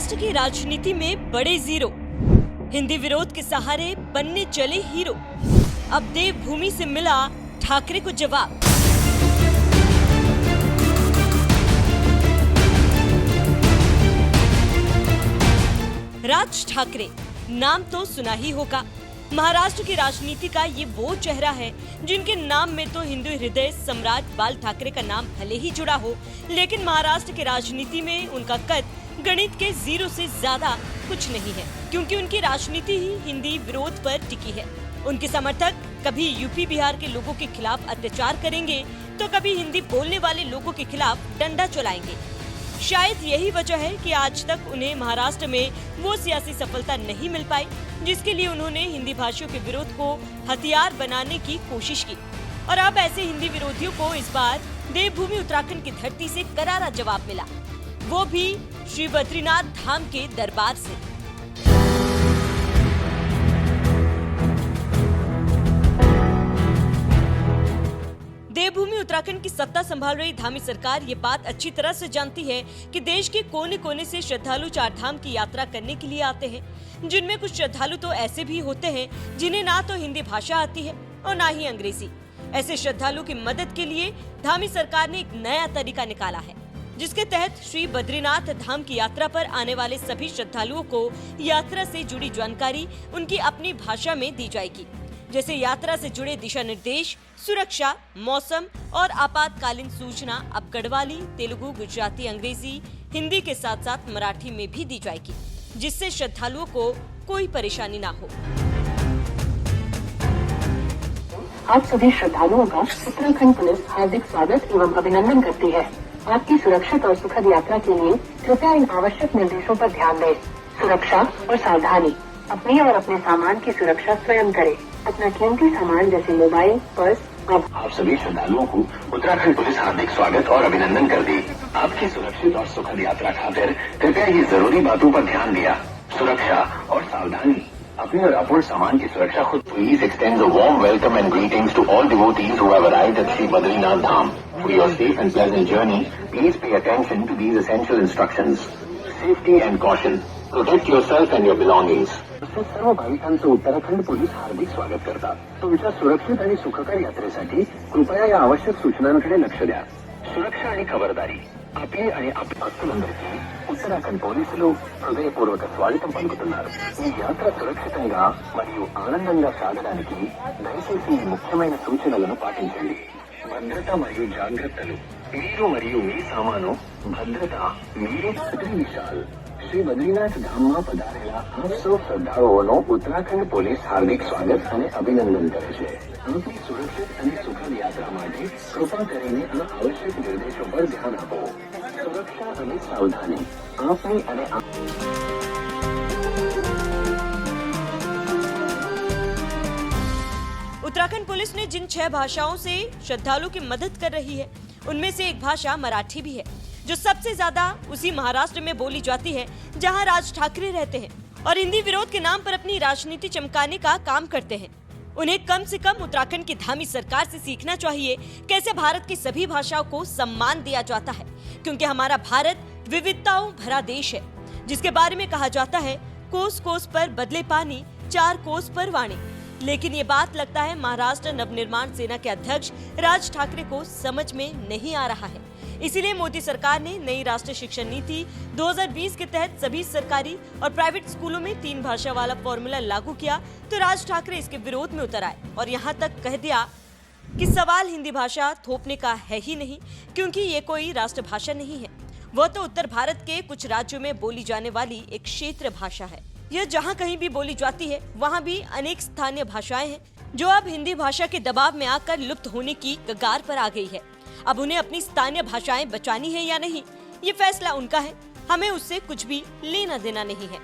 महाराष्ट्र की राजनीति में बड़े जीरो, हिंदी विरोध के सहारे बनने चले हीरो। अब देवभूमि से मिला ठाकरे को जवाब। राज ठाकरे नाम तो सुना ही होगा। महाराष्ट्र की राजनीति का ये वो चेहरा है जिनके नाम में तो हिंदू हृदय सम्राट बाल ठाकरे का नाम भले ही जुड़ा हो, लेकिन महाराष्ट्र की राजनीति में उनका कद गणित के जीरो से ज्यादा कुछ नहीं है, क्योंकि उनकी राजनीति ही हिंदी विरोध पर टिकी है। उनके समर्थक कभी यूपी बिहार के लोगों के खिलाफ अत्याचार करेंगे तो कभी हिंदी बोलने वाले लोगों के खिलाफ डंडा चलाएंगे। शायद यही वजह है कि आज तक उन्हें महाराष्ट्र में वो सियासी सफलता नहीं मिल पाई जिसके लिए उन्होंने हिंदी भाषियों के विरोध को हथियार बनाने की कोशिश की। और अब ऐसे हिंदी विरोधियों को इस बार देवभूमि उत्तराखंड की धरती से करारा जवाब मिला, वो भी श्री बद्रीनाथ धाम के दरबार से। देवभूमि उत्तराखंड की सत्ता संभाल रही धामी सरकार ये बात अच्छी तरह से जानती है कि देश के कोने कोने से श्रद्धालु चार धाम की यात्रा करने के लिए आते हैं, जिनमें कुछ श्रद्धालु तो ऐसे भी होते हैं जिन्हें ना तो हिंदी भाषा आती है और ना ही अंग्रेजी। ऐसे श्रद्धालु की मदद के लिए धामी सरकार ने एक नया तरीका निकाला है, जिसके तहत श्री बद्रीनाथ धाम की यात्रा पर आने वाले सभी श्रद्धालुओं को यात्रा से जुड़ी जानकारी उनकी अपनी भाषा में दी जाएगी, जैसे यात्रा से जुड़े दिशा निर्देश, सुरक्षा, मौसम और आपातकालीन सूचना अब गढ़वाली, तेलुगु, गुजराती, अंग्रेजी, हिंदी के साथ साथ मराठी में भी दी जाएगी, जिससे श्रद्धालुओं को कोई परेशानी ना हो। आप सभी श्रद्धालुओं का उत्तराखंड पुलिस हार्दिक स्वागत एवं अभिनंदन करती है। आपकी सुरक्षित और सुखद यात्रा के लिए कृपया इन आवश्यक निर्देशों पर ध्यान दें। सुरक्षा और सावधानी, अपनी और अपने सामान की सुरक्षा स्वयं करें। अपना कीमती सामान जैसे मोबाइल, पर्स। आप सभी श्रद्धालुओं को उत्तराखंड पुलिस हार्दिक स्वागत और अभिनंदन करती। आपकी सुरक्षित और सुखद यात्रा खातिर कृपया ये जरूरी बातों पर ध्यान दिया। सुरक्षा और सावधानी, अपने और अपूर्ण सामान की सुरक्षा खुद। Please extend a warm welcome and greetings to all devotees who have arrived at Sri Badrinath Dham. For your safe and pleasant journey, please pay attention to these essential instructions. Safety and caution. Protect yourself and your belongings. सर्व भाविकांचं Uttarakhand police हार्दिक स्वागत करतात. तुमच्या सुरक्षित आणि सुखकर यात्रेसाठी कृपया या आवश्यक सूचनांकडे लक्ष द्या. सुरक्षा आणि खबरदारी, आपली आणि आपल्या భక్తులందరికీ ఉత్తరాఖండ్ పోలీసులు హృదయపూర్వక స్వాగతం పలుకుతున్నారు. ఈ యాత్ర సురక్షితంగా మరియు ఆనందంగా సాగడానికి దయచేసి ఈ ముఖ్యమైన సూచనలను పాటించండి. భద్రత మరియు జాగ్రత్తలు, మీరు మరియు మీ సామాను భద్రత, మీరు સત્રી વિશાલ. શ્રી બદ્રીનાથ ધામમાં પધારેલા આપ સૌ શ્રદ્ધાળુઓનો ઉત્તરાખંડ પોલીસ હાર્દિક સ્વાગત અને અભિનંદન કરે છે. આપની સુરક્ષિત અને સુખદ યાત્રા માટે કૃપા કરીને આ આવશ્યક નિર્દેશો પર ધ્યાન આપો. સુરક્ષા અને સાવધાની, આપની અને उत्तराखंड पुलिस ने जिन 6 भाषाओं से श्रद्धालुओं की मदद कर रही है, उनमें से एक भाषा मराठी भी है, जो सबसे ज्यादा उसी महाराष्ट्र में बोली जाती है जहां राज ठाकरे रहते हैं और हिंदी विरोध के नाम पर अपनी राजनीति चमकाने का काम करते हैं। उन्हें कम से कम उत्तराखंड की धामी सरकार से सीखना चाहिए कैसे भारत की सभी भाषाओं को सम्मान दिया जाता है, क्योंकि हमारा भारत विविधताओं भरा देश है, जिसके बारे में कहा जाता है कोस कोस पर बदले पानी, 4 कोस पर वाणी। लेकिन ये बात लगता है महाराष्ट्र नवनिर्माण सेना के अध्यक्ष राज ठाकरे को समझ में नहीं आ रहा है। इसीलिए मोदी सरकार ने नई राष्ट्रीय शिक्षा नीति 2020 के तहत सभी सरकारी और प्राइवेट स्कूलों में 3 भाषा वाला फॉर्मूला लागू किया, तो राज ठाकरे इसके विरोध में उतर आए और यहाँ तक कह दिया कि सवाल हिंदी भाषा थोपने का है ही नहीं, क्योंकि ये कोई राष्ट्रभाषा नहीं है, वह तो उत्तर भारत के कुछ राज्यों में बोली जाने वाली एक क्षेत्र भाषा है। यह जहाँ कहीं भी बोली जाती है वहाँ भी अनेक स्थानीय भाषाएं हैं जो अब हिंदी भाषा के दबाव में आकर लुप्त होने की कगार पर आ गई है। अब उन्हें अपनी स्थानीय भाषाएं बचानी है या नहीं, ये फैसला उनका है, हमें उससे कुछ भी लेना देना नहीं है।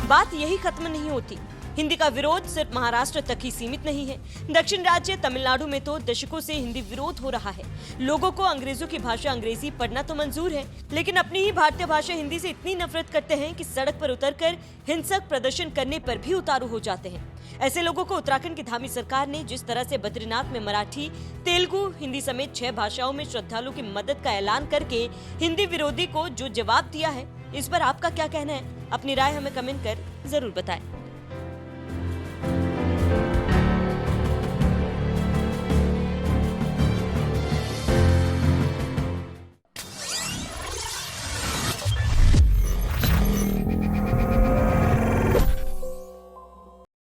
बात यही खत्म नहीं होती। हिंदी का विरोध सिर्फ महाराष्ट्र तक ही सीमित नहीं है। दक्षिण राज्य तमिलनाडु में तो दशकों से हिंदी विरोध हो रहा है। लोगों को अंग्रेजों की भाषा अंग्रेजी पढ़ना तो मंजूर है, लेकिन अपनी ही भारतीय भाषा हिंदी से इतनी नफरत करते हैं कि सड़क पर उतरकर हिंसक प्रदर्शन करने पर भी उतारू हो जाते हैं। ऐसे लोगों को उत्तराखंड की धामी सरकार ने जिस तरह से बद्रीनाथ में मराठी, तेलुगु, हिंदी समेत 6 भाषाओं में श्रद्धालु की मदद का ऐलान करके हिंदी विरोधी को जो जवाब दिया है, इस पर आपका क्या कहना है? अपनी राय हमें कमेंट कर जरूर बताएं।